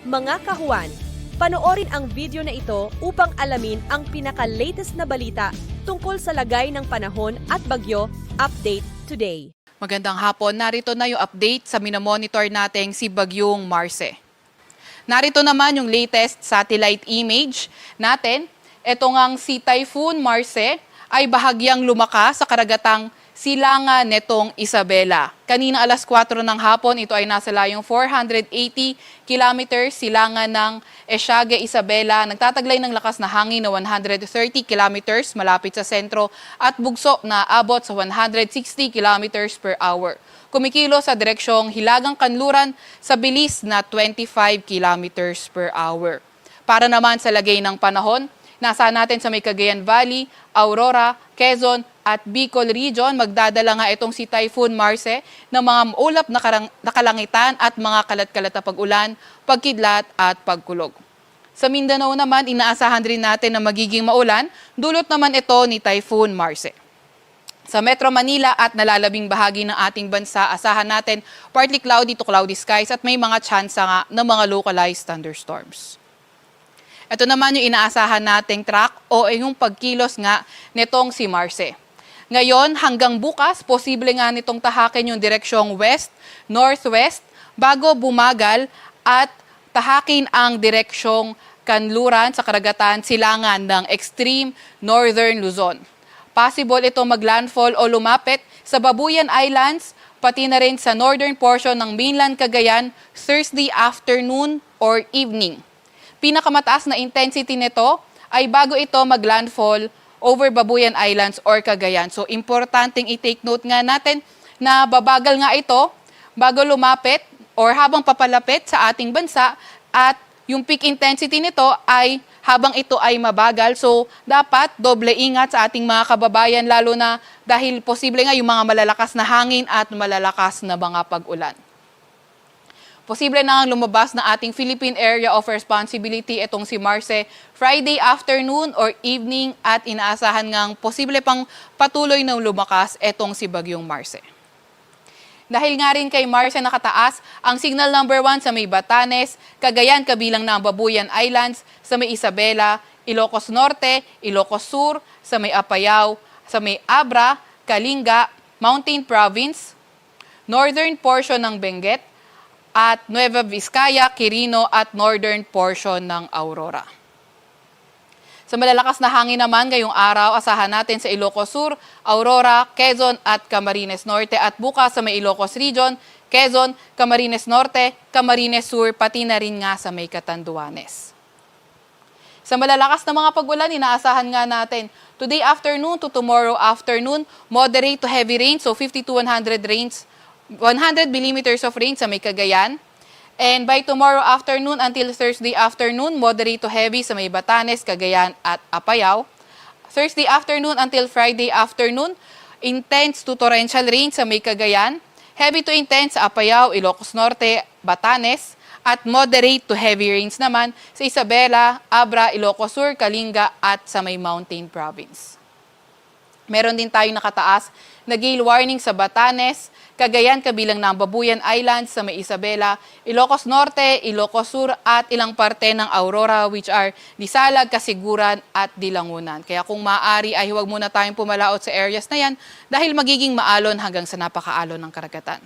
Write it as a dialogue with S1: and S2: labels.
S1: Mga kahuan, panoorin ang video na ito upang alamin ang pinaka-latest na balita tungkol sa lagay ng panahon at bagyo. Update today.
S2: Magandang hapon, narito na yung update sa minomonitor nating si Bagyong Marce. Narito naman yung latest satellite image natin. Ito ngang si Typhoon Marce ay bahagyang lumakas sa karagatang silangan netong Isabela. Kanina alas 4 ng hapon, ito ay nasa layong 480 kilometers silangan ng Esiague, Isabela. Nagtataglay ng lakas na hangin na 130 kilometers malapit sa sentro at bugso na abot sa 160 kilometers per hour. Kumikilo sa direksyong Hilagang Kanluran sa bilis na 25 kilometers per hour. Para naman sa lagay ng panahon, nasa natin sa may Cagayan Valley, Aurora, Quezon at Bicol Region. Magdadala nga itong si Typhoon Marce ng mga maulap na kalangitan at mga kalat-kalat na pag-ulan, pagkidlat at pagkulog. Sa Mindanao naman, inaasahan rin natin na magiging maulan, dulot naman ito ni Typhoon Marce. Sa Metro Manila at nalalabing bahagi ng ating bansa, asahan natin partly cloudy to cloudy skies at may mga tsansa nga ng mga localized thunderstorms. Ito naman yung inaasahan nating track o yung pagkilos nga nitong si Marce. Ngayon hanggang bukas, posible nga nitong tahakin yung direksyong west, northwest, bago bumagal at tahakin ang direksyong kanluran sa karagatan silangan ng extreme northern Luzon. Possible ito maglandfall o lumapit sa Babuyan Islands, pati na rin sa northern portion ng mainland Cagayan Thursday afternoon or evening. Pinakamataas na intensity nito ay bago ito maglandfall over Babuyan Islands or Cagayan. So, importanteng i-take note nga natin na babagal nga ito bago lumapit or habang papalapit sa ating bansa at yung peak intensity nito ay habang ito ay mabagal. So, dapat doble ingat sa ating mga kababayan lalo na dahil posible nga yung mga malalakas na hangin at malalakas na mga pag-ulan. Posible na ang lumabas na ating Philippine Area of Responsibility itong si Marce Friday afternoon or evening at inaasahan ngang posible pang patuloy na lumakas itong si Bagyong Marce. Dahil nga rin kay Marce nakataas ang signal number 1 sa may Batanes, Cagayan kabilang na ang Babuyan Islands, sa may Isabela, Ilocos Norte, Ilocos Sur, sa may Apayao, sa may Abra, Kalinga, Mountain Province, northern portion ng Benguet, at Nueva Vizcaya, Quirino at northern portion ng Aurora. Sa malalakas na hangin naman ngayong araw, asahan natin sa Ilocos Sur, Aurora, Quezon at Camarines Norte at bukas sa may Ilocos Region, Quezon, Camarines Norte, Camarines Sur, pati na rin nga sa may Catanduanes. Sa malalakas na mga pag-ulan, inaasahan nga natin today afternoon to tomorrow afternoon, moderate to heavy rain, so 50 to 100 rains, 100 millimeters of rain sa may Cagayan. And by tomorrow afternoon until Thursday afternoon, moderate to heavy sa may Batanes, Cagayan at Apayao. Thursday afternoon until Friday afternoon, intense to torrential rain sa may Cagayan. Heavy to intense sa Apayao, Ilocos Norte, Batanes. At moderate to heavy rains naman sa Isabela, Abra, Ilocos Sur, Kalinga at sa may Mountain Province. Meron din tayong nakataas na gale warning sa Batanes, Cagayan kabilang ng Babuyan Islands, sa may Isabela, Ilocos Norte, Ilocos Sur at ilang parte ng Aurora which are Disalag, Kasiguran at Dilangunan. Kaya kung maaari ay huwag muna tayong pumalaot sa areas na yan dahil magiging maalon hanggang sa napakaalon ng karagatan.